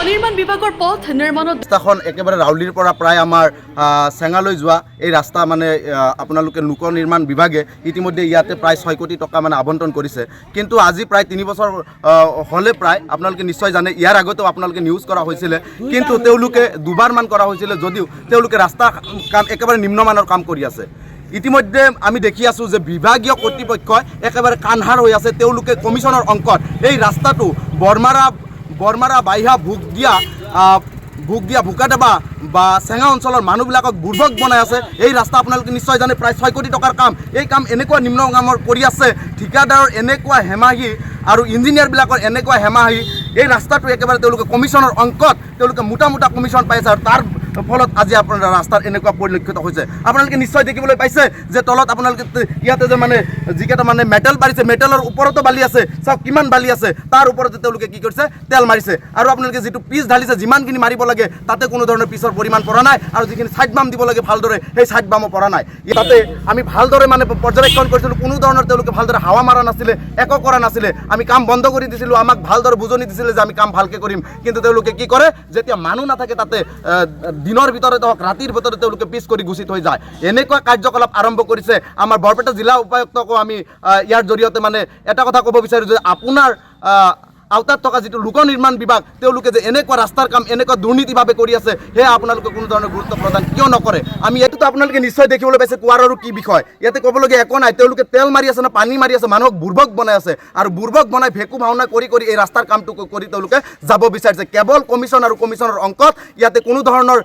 নিৰ্মাণ বিভাগৰ পথ নিৰ্মাণত ৰাস্তাখন একেবাৰে ৰাউলিৰ পৰা প্ৰায় আমাৰ চেঙালৈ যোৱা এই ৰাস্তা মানে আপোনালোকে লোক নিৰ্মাণ বিভাগে ইতিমধ্যে ইয়াতে প্ৰায় 6 কোটি টকা মানে আবণ্টন কৰিছে। কিন্তু আজি প্ৰায় 3 বছৰ হ'লে প্ৰায় আপোনালোকে নিশ্চয় জানে, ইয়াৰ আগতেও আপোনালোকে নিউজ কৰা হৈছিলে, কিন্তু তেওঁলোকে দুবাৰমান কৰা হৈছিলে যদিও তেওঁলোকে ৰাস্তা কাম একেবাৰে নিম্নমানৰ কাম কৰি আছে। ইতিমধ্যে আমি দেখি আছোঁ যে বিভাগীয় কৰ্তৃপক্ষই একেবাৰে কাণসাৰ হৈ আছে। তেওঁলোকে কমিশ্যনৰ অংকত এই ৰাস্তাটো বৰমাৰা বাইহা ভোকাডাবা বা চেঙা অঞ্চলৰ মানুহবিলাকক বুৰ্বক বনাই আছে। এই ৰাস্তা আপোনালোকে নিশ্চয় জানে প্ৰায় 6 কোটি টকাৰ কাম। এই কাম এনেকুৱা নিম্ন কামৰ কৰি আছে, ঠিকাদাৰৰ এনেকুৱা হেমাহি আৰু ইঞ্জিনিয়াৰবিলাকৰ এনেকুৱা হেমাহি। এই ৰাস্তাটো একেবাৰে তেওঁলোকে কমিশ্যনৰ অংকত তেওঁলোকে মোটা কমিশ্যন পাইছে আৰু তাৰ ফলত আজি আপোনাৰ ৰাস্তাৰ এনেকুৱা পৰিলক্ষিত হৈছে। আপোনালোকে নিশ্চয় দেখিবলৈ পাইছে যে তলত আপোনালোকে ইয়াতে যে মানে যিকেইটা মানে মেটেল বাঢ়িছে, মেটেলৰ ওপৰতো বালি আছে, চাওক কিমান বালি আছে, তাৰ ওপৰতে তেওঁলোকে কি কৰিছে তেল মাৰিছে। আৰু আপোনালোকে যিটো পিচ ঢালিছে, যিমানখিনি মাৰিব লাগে তাতে কোনো ধৰণৰ পিচৰ পৰিমাণ পৰা নাই, আৰু যিখিনি ছাইড বাম দিব লাগে ভালদৰে সেই ছাইড বামো পৰা নাই। তাতে আমি ভালদৰে মানে পৰ্যবেক্ষণ কৰিছিলোঁ, কোনো ধৰণৰ তেওঁলোকে ভালদৰে হাৱা মাৰা নাছিলে, একো কৰা নাছিলে। আমি কাম বন্ধ কৰি দিছিলোঁ, আমাক ভালদৰে বুজনি দিছিলে যে আমি কাম ভালকৈ কৰিম। কিন্তু তেওঁলোকে কি কৰে, যেতিয়া মানুহ নাথাকে তাতে দিনৰ ভিতৰতে হওক ৰাতিৰ ভিতৰতে তেওঁলোকে পিছ কৰি গুচি থৈ যায়। এনেকুৱা কাৰ্যকলাপ আৰম্ভ কৰিছে। আমাৰ বৰপেটা জিলা উপায়ুক্তকো আমি ইয়াৰ জৰিয়তে মানে এটা কথা ক'ব বিচাৰোঁ যে আপোনাৰ আওতাত থকা যিটো লোক নিৰ্মাণ বিভাগ, তেওঁলোকে যে এনেকুৱা ৰাস্তাৰ কাম এনেকুৱা দুৰ্নীতিভাৱে কৰি আছে, সেয়া আপোনালোকে কোনো ধৰণৰ গুৰুত্ব প্ৰদান কিয় নকৰে? আমি এইটোতো আপোনালোকে নিশ্চয় দেখিবলৈ পাইছে কুঁৱাৰৰো কি বিষয়। ইয়াতে ক'বলগীয়া একো নাই। তেওঁলোকে তেল মাৰি আছে না পানী মাৰি আছে, মানুহক বুৰ্বক বনাই আছে, আৰু বুৰ্বক বনাই ভেকু ভাওনা কৰি এই ৰাস্তাৰ কামটো কৰি তেওঁলোকে যাব বিচাৰিছে। কেৱল কমিশ্যন আৰু কমিশ্যনৰ অংকত ইয়াতে কোনো ধৰণৰ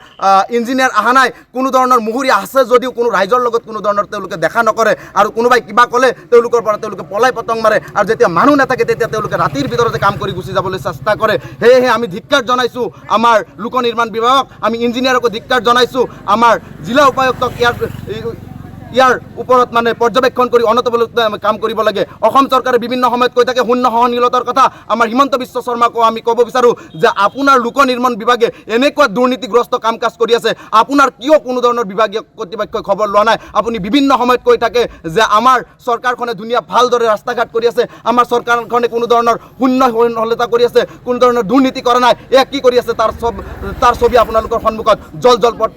ইঞ্জিনিয়াৰ অহা নাই, কোনো ধৰণৰ মুহুৰি আছে যদিও কোনো ৰাইজৰ লগত কোনো ধৰণৰ তেওঁলোকে দেখা নকৰে। আৰু কোনোবাই কিবা ক'লে তেওঁলোকৰ পৰা তেওঁলোকে পলাই পতং মাৰে, আৰু যেতিয়া মানুহ নাথাকে তেতিয়া তেওঁলোকে ৰাতিৰ ভিতৰতে কাম কৰি গুচি যাবলৈ চেষ্টা কৰে। সেয়েহে আমি ধিক্কাৰ জনাইছোঁ আমাৰ লোক নিৰ্মাণ বিভাগক, আমি ইঞ্জিনিয়াৰকো ধিক্কাৰ জনাইছোঁ, আমাৰ জিলা উপায়ুক্তক ইয়াৰ ওপৰত মানে পৰ্যবেক্ষণ কৰি অনবৰতে কাম কৰিব লাগে। অসম চৰকাৰে বিভিন্ন সময়ত কৈ থাকে শূন্য সহনশীলতাৰ কথা। আমাৰ হিমন্ত বিশ্ব শৰ্মাকো আমি ক'ব বিচাৰোঁ যে আপোনাৰ লোক নিৰ্মাণ বিভাগে এনেকুৱা দুৰ্নীতিগ্ৰস্ত কাম কাজ কৰি আছে, আপোনাৰ কিয় কোনো ধৰণৰ বিভাগীয় কৰ্তৃপক্ষই খবৰ লোৱা নাই? আপুনি বিভিন্ন সময়ত কৈ থাকে যে আমাৰ চৰকাৰখনে ধুনীয়া ভালদৰে ৰাস্তা ঘাট কৰি আছে, আমাৰ চৰকাৰখনে কোনো ধৰণৰ শূন্য সহনশীলতা কৰি আছে, কোনো ধৰণৰ দুৰ্নীতি কৰা নাই। এয়া কি কৰি আছে তাৰ ছবি আপোনালোকৰ সন্মুখত জল পট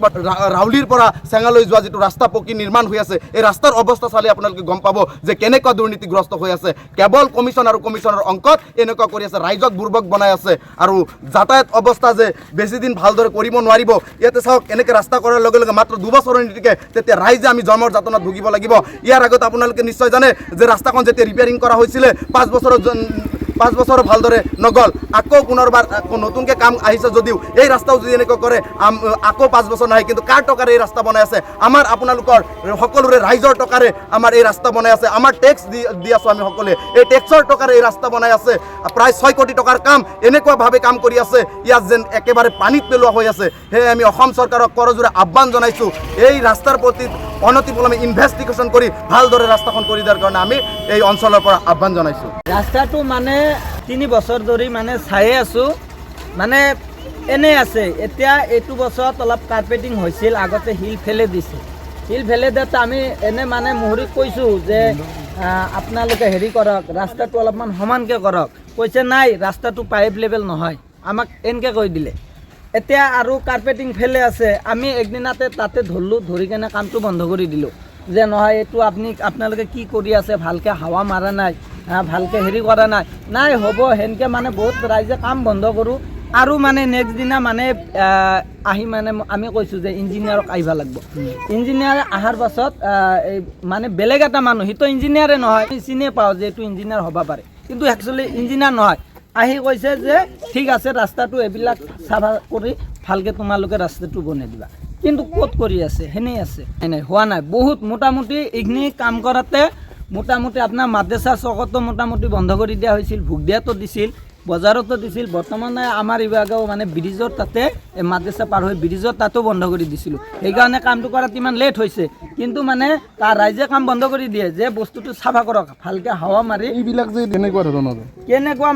ৰাউলিৰ পৰা চেঙালৈ যোৱা যিটো ৰাস্তা পকী নিৰ্মাণ হৈ আছে, এই ৰাস্তাৰ অৱস্থা চালে আপোনালোকে গম পাব যে কেনেকুৱা দুৰ্নীতিগ্ৰস্ত হৈ আছে। কেৱল কমিশ্যন আৰু কমিশ্যনৰ অংকত এনেকুৱা কৰি আছে, ৰাইজক বুৰ্বক বনাই আছে। আৰু যাতায়াত অৱস্থা যে বেছি দিন ভালদৰে কৰিব নোৱাৰিব। ইয়াতে চাওক এনেকৈ ৰাস্তা কৰাৰ লগে লগে মাত্ৰ 2 বছৰৰ নীতিকে তেতিয়া ৰাইজে আমি জন্মৰ যাতনাত ভুগিব লাগিব। ইয়াৰ আগত আপোনালোকে নিশ্চয় জানে যে ৰাস্তাখন যেতিয়া ৰিপেয়াৰিং কৰা হৈছিলে 5 বছৰ ভালদৰে নগ'ল। আকৌ পুনৰবাৰ নতুনকৈ কাম আহিছে যদিও এই ৰাস্তাও যদি এনেকৈ কৰে আকৌ 5 বছৰ নাহে। কিন্তু কাৰ টকাৰে এই ৰাস্তা বনাই আছে? আমাৰ আপোনালোকৰ সকলোৰে ৰাইজৰ টকাৰে আমাৰ এই ৰাস্তা বনাই আছে। আমাৰ টেক্স দি আছোঁ আমি সকলোৱে, এই টেক্সৰ টকাৰে এই ৰাস্তা বনাই আছে। প্ৰায় 6 কোটি টকাৰ কাম এনেকুৱাভাৱে কাম কৰি আছে, ইয়াত যেন একেবাৰে পানীত পেলোৱা হৈ আছে। সেয়ে আমি অসম চৰকাৰক কৰজোৰে আহ্বান জনাইছোঁ, এই ৰাস্তাৰ প্ৰতি অনতিপলমে ইনভেষ্টিগেশ্যন কৰি ভালদৰে ৰাস্তাখন কৰি দিয়াৰ কাৰণে আমি এই অঞ্চলৰ পৰা আহ্বান জনাইছোঁ। ৰাস্তাটো মানে 3 বছৰ ধৰি মানে চায়ে আছোঁ, মানে এনেই আছে। এতিয়া এইটো বছৰত অলপ কাৰ্পেটিং হৈছিল, আগতে শিল ফেলে দিছিল। শিল ফেলে দিওঁতে আমি এনে মানে মুহুৰীক কৈছোঁ যে আপোনালোকে হেৰি কৰক, ৰাস্তাটো অলপমান সমানকৈ কৰক। কৈছে নাই, ৰাস্তাটো পাইপ লেভেল নহয়, আমাক এনেকৈ কৈ দিলে। এতিয়া আৰু কাৰ্পেটিং ফেলে আছে। আমি একদিনাতে তাতে ধৰিলোঁ, ধৰি কেনে কামটো বন্ধ কৰি দিলোঁ যে নহয়, এইটো আপোনালোকে কি কৰি আছে, ভালকৈ হাৱা মাৰা নাই, ভালকৈ হেৰি কৰা নাই হ'ব সেনেকৈ মানে বহুত ৰাইজে কাম বন্ধ কৰোঁ। আৰু মানে নেক্সট দিনা মানে আহি মানে আমি কৈছোঁ যে ইঞ্জিনিয়াৰক আহিব লাগিব। ইঞ্জিনিয়াৰ অহাৰ পাছত এই মানে বেলেগ এটা মানুহ, সিটো ইঞ্জিনিয়াৰে নহয়, চিনিয়ে পাওঁ যে এইটো ইঞ্জিনিয়াৰ হ'ব পাৰে, কিন্তু একচুৱেলি ইঞ্জিনিয়াৰ নহয়। আহি কৈছে যে ঠিক আছে, ৰাস্তাটো এইবিলাক চাফা কৰি ভালকৈ তোমালোকে ৰাস্তাটো বনাই দিবা। কিন্তু ক'ত কৰি আছে? সেনেই আছে, নাই হোৱা নাই। বহুত মোটামুটি এইখিনি কাম কৰাতে মোটামুটি আপোনাৰ মাদ্ৰাছা চকতো মোটামুটি বন্ধ কৰি দিয়া হৈছিল, ভোগদিয়াতো দিছিল, বজাৰতো দিছিল। বৰ্তমানে আমাৰ বিভাগেও মানে ব্ৰিজৰ তাতে মাদ্ৰাছা পাৰ হৈ ব্ৰিজৰ তাতো বন্ধ কৰি দিছিলোঁ। সেইকাৰণে কামটো কৰাত ইমান লেট হৈছে। কিন্তু মানে তাৰ ৰাইজে কাম বন্ধ কৰি দিয়ে যে বস্তুটো চাফা কৰক, ভালকৈ হাৱা মাৰি। এইবিলাক যে কেনেকুৱা ধৰণৰ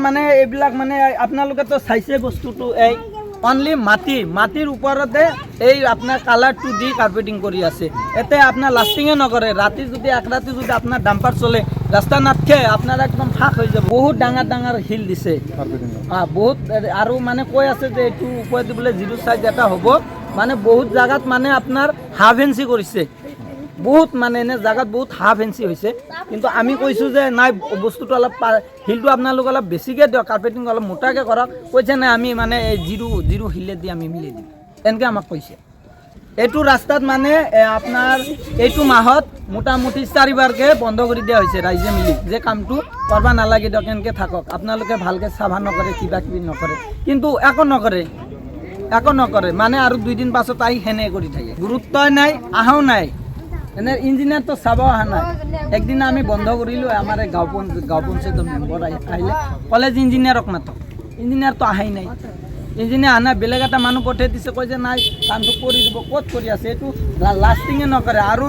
মানে এইবিলাক মানে আপোনালোকেতো চাইছে বস্তুটো, এই অনলি মাটিৰ ওপৰতে এই আপোনাৰ কালাৰটো দি কাৰ্পেটিং কৰি আছে। এতিয়া আপোনাৰ লাষ্টিঙে নকৰে। ৰাতি যদি এক ৰাতি যদি আপোনাৰ ডাম্পাৰ চলে ৰাস্তা নাথকে আপোনাৰ একদম ফাঁক হৈ যাব বহুত ডাঙৰ শিল দিছে বহুত আৰু মানে কৈ আছে যে এইটো ওপৰেদি বোলে 0 সাইজ এটা হ'ব মানে বহুত জাগাত মানে আপোনাৰ হাফ ইঞ্চি কৰিছে বহুত মানে এনে জাগাত বহুত হাফ ইঞ্চি হৈছে কিন্তু আমি কৈছোঁ যে নাই বস্তুটো অলপ শিলটো আপোনালোক অলপ বেছিকৈ দিয়ক কাৰ্পেটিং অলপ মোটাকৈ কৰক কৈছে নাই আমি মানে এই জিৰো শিলেদি আমি মিলাই দিম এনেকৈ আমাক কৈছে এইটো ৰাস্তাত মানে আপোনাৰ এইটো মাহত মোটামুটি 4বাৰকৈ বন্ধ কৰি দিয়া হৈছে ৰাইজে মিলি যে কামটো কৰিব নালাগে দিয়ক এনেকৈ থাকক আপোনালোকে ভালকৈ চাফা নকৰে কিবা কিবি নকৰে কিন্তু একো নকৰে মানে আৰু 2 দিন পাছত আহি সেনে কৰি থাকে গুৰুত্বই নাই আহাও নাই এনে ইঞ্জিনিয়াৰটো চাব অহা নাই একদিন আমি বন্ধ কৰিলোঁ আমাৰ এই গাঁও পঞ্চায়তৰ মেম্বাৰ আহিলে কলেজ ইঞ্জিনিয়াৰক মাতক ইঞ্জিনিয়াৰটো আহাই নাই ইঞ্জিনিয়াৰ আনা বেলেগ এটা মানুহ পঠিয়াই দিছে কৈ যে নাই কামটো কৰি দিব ক'ত কৰি আছে এইটো লাষ্টিঙে নকৰে আৰু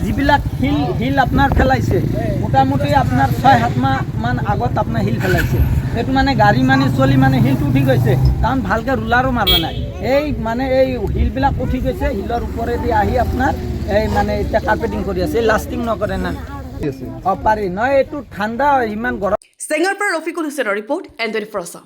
যিবিলাক শিল আপোনাৰ পেলাইছে মোটামুটি আপোনাৰ 6-7 মাহমান আগত আপোনাৰ শিল পেলাইছে এইটো মানে গাড়ী মানে চলি মানে শিলটো উঠি গৈছে কাৰণ ভালকৈ ৰুলাৰো মাৰা নাই এই মানে এই শিলবিলাক উঠি গৈছে শিলৰ ওপৰেদি আহি আপোনাৰ এই মানে এতিয়া কাৰ্পেটিং কৰি আছে লাষ্টিং নকৰে না পাৰি নহয় এইটো ঠাণ্ডা ইমান গৰম চেঙাৰ পৰা ৰফিকুল হুছেইনৰ ৰিপৰ্ট N24 আছাম।